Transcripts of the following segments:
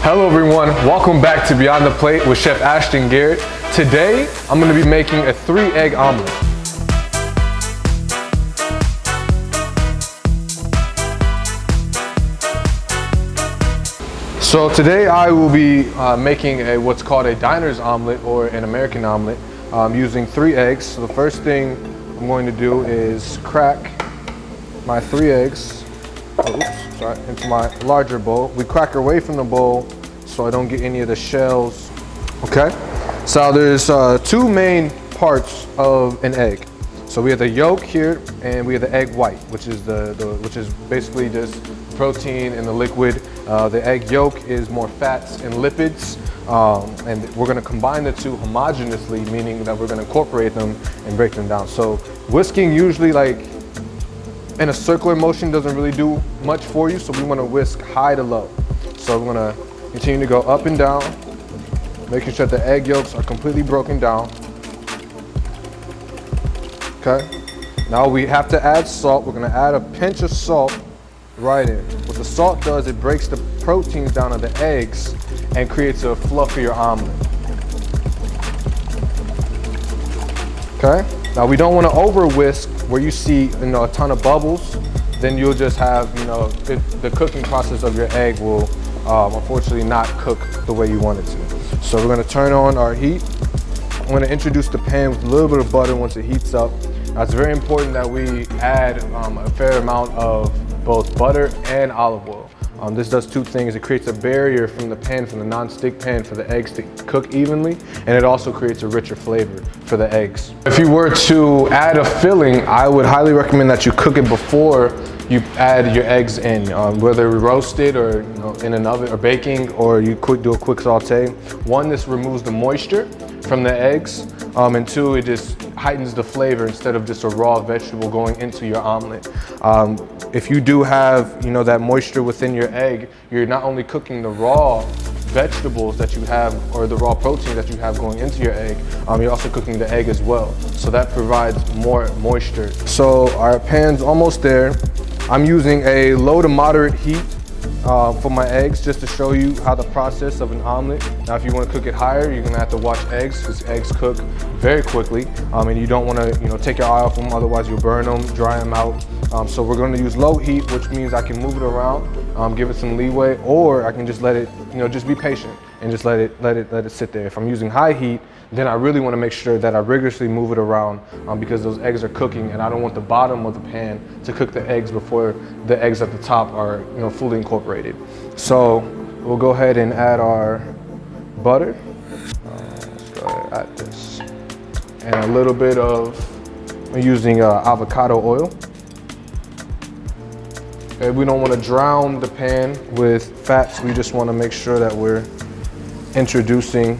Hello everyone, welcome back to Beyond the Plate with Chef Ashten Garrett. Today, I'm going to be making a 3-egg omelet. So today I will be making what's called a diner's omelet or an American omelet using 3 eggs. So the first thing I'm going to do is crack my 3 eggs into my larger bowl. We crack away from the bowl so I don't get any of the shells. Okay, so there's 2 main parts of an egg. So we have the yolk here and we have the egg white, which is which is basically just protein in the liquid. The egg yolk is more fats and lipids, and we're going to combine the 2 homogeneously, meaning that we're going to incorporate them and break them down. So whisking usually like in a circular motion doesn't really do much for you, so we want to whisk high to low. So we're going to continue to go up and down, making sure that the egg yolks are completely broken down. Okay, now we have to add salt. We're going to add a pinch of salt right in. What the salt does, it breaks the proteins down of the eggs and creates a fluffier omelet. Okay, now we don't want to over whisk where you see a ton of bubbles. Then you'll just have the cooking process of your egg will unfortunately not cook the way you want it to. So we're going to turn on our heat. I'm going to introduce the pan with a little bit of butter once it heats up. Now it's very important that we add a fair amount of both butter and olive oil. This does 2 things. It creates a barrier from the pan, from the non-stick pan, for the eggs to cook evenly, and it also creates a richer flavor for the eggs. If you were to add a filling, I would highly recommend that you cook it before you add your eggs in, whether roasted or in an oven or baking, or you do a quick saute. 1, this removes the moisture from the eggs, and 2, it just heightens the flavor instead of just a raw vegetable going into your omelet. If you do have that moisture within your egg, you're not only cooking the raw vegetables that you have or the raw protein that you have going into your egg, you're also cooking the egg as well. So that provides more moisture. So our pan's almost there. I'm using a low to moderate heat for my eggs, just to show you how the process of an omelet. Now if you want to cook it higher, you're going to have to watch eggs, because eggs cook very quickly, and you don't want to take your eye off them, otherwise you'll burn them, dry them out. So we're going to use low heat, which means I can move it around, give it some leeway, or I can just let it, just be patient and just let it sit there. If I'm using high heat, then I really want to make sure that I rigorously move it around, because those eggs are cooking, and I don't want the bottom of the pan to cook the eggs before the eggs at the top are fully incorporated. So we'll go ahead and add our butter. Let's go ahead and add this, and a little bit of, I'm using avocado oil. Okay, we don't want to drown the pan with fats. We just want to make sure that we're introducing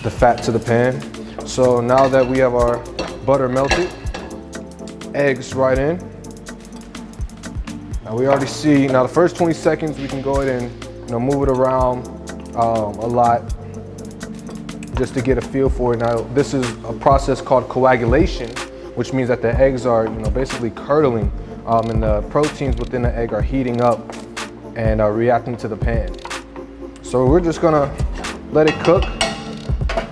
the fat to the pan. So now that we have our butter melted, eggs right in. Now we already see, the first 20 seconds we can go ahead and move it around a lot just to get a feel for it. Now this is a process called coagulation, which means that the eggs are basically curdling, and the proteins within the egg are heating up and are reacting to the pan. So we're just gonna let it cook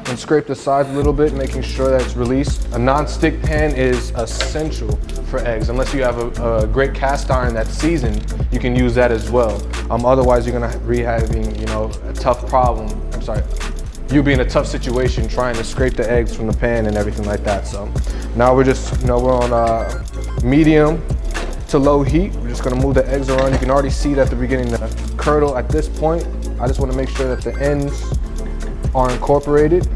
and scrape the sides a little bit, making sure that it's released. A non-stick pan is essential for eggs. Unless you have a great cast iron that's seasoned, you can use that as well. Otherwise, you're gonna be having a tough problem. You'll be in a tough situation trying to scrape the eggs from the pan and everything like that. So now we're just we're on medium to low heat. We're just gonna move the eggs around. You can already see that they're beginning to curdle at this point. I just want to make sure that the ends are incorporated.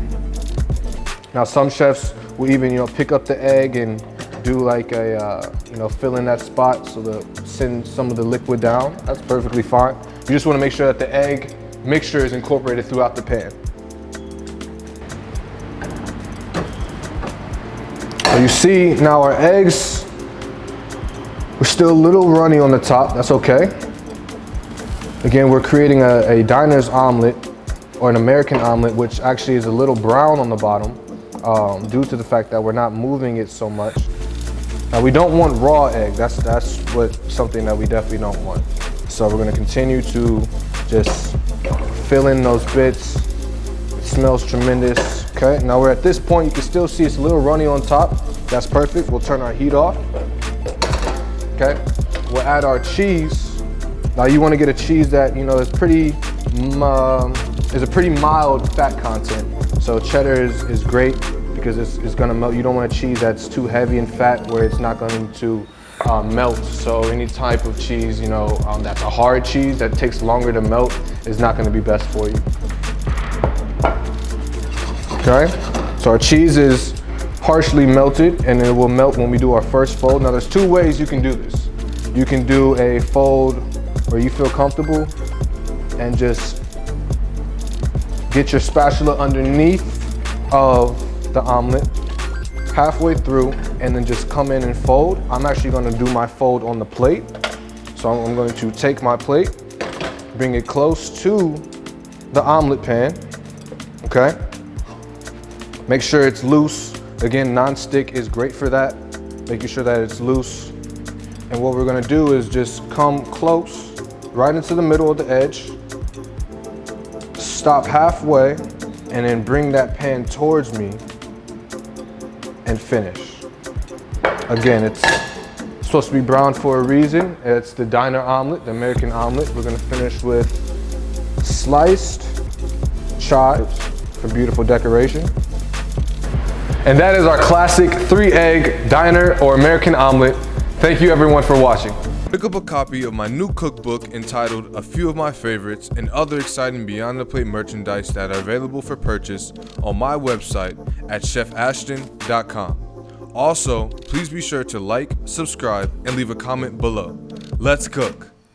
Now some chefs will even pick up the egg and do like a fill in that spot so to send some of the liquid down. That's perfectly fine. You just want to make sure that the egg mixture is incorporated throughout the pan. So you see now our eggs, we're still a little runny on the top. That's okay. Again, we're creating a diner's omelet or an American omelet, which actually is a little brown on the bottom due to the fact that we're not moving it so much. Now we don't want raw egg. That's something that we definitely don't want. So we're going to continue to just fill in those bits. It smells tremendous. Okay, now we're at this point. You can still see it's a little runny on top. That's perfect. We'll turn our heat off. Okay, we'll add our cheese. Now you want to get a cheese that, you know, is a pretty mild fat content. So cheddar is great because it's going to melt. You don't want a cheese that's too heavy in fat where it's not going to melt. So any type of cheese, you know, that's a hard cheese that takes longer to melt is not going to be best for you. Okay, so our cheese is partially melted and it will melt when we do our first fold. Now there's two ways you can do this. You can do a fold where you feel comfortable and just get your spatula underneath of the omelet halfway through and then just come in and fold. I'm actually going to do my fold on the plate. So I'm going to take my plate, bring it close to the omelet pan, okay? Make sure it's loose. Again, non-stick is great for that, making sure that it's loose. And what we're gonna do is just come close, right into the middle of the edge, stop halfway, and then bring that pan towards me and finish. Again, it's supposed to be brown for a reason. It's the diner omelet, the American omelet. We're gonna finish with sliced chives for beautiful decoration. And that is our classic 3-egg diner or American omelet. Thank you everyone for watching. Pick up a copy of my new cookbook entitled A Few of My Favorites and other exciting Beyond the Plate merchandise that are available for purchase on my website at chefashten.com. Also, please be sure to like, subscribe, and leave a comment below. Let's cook.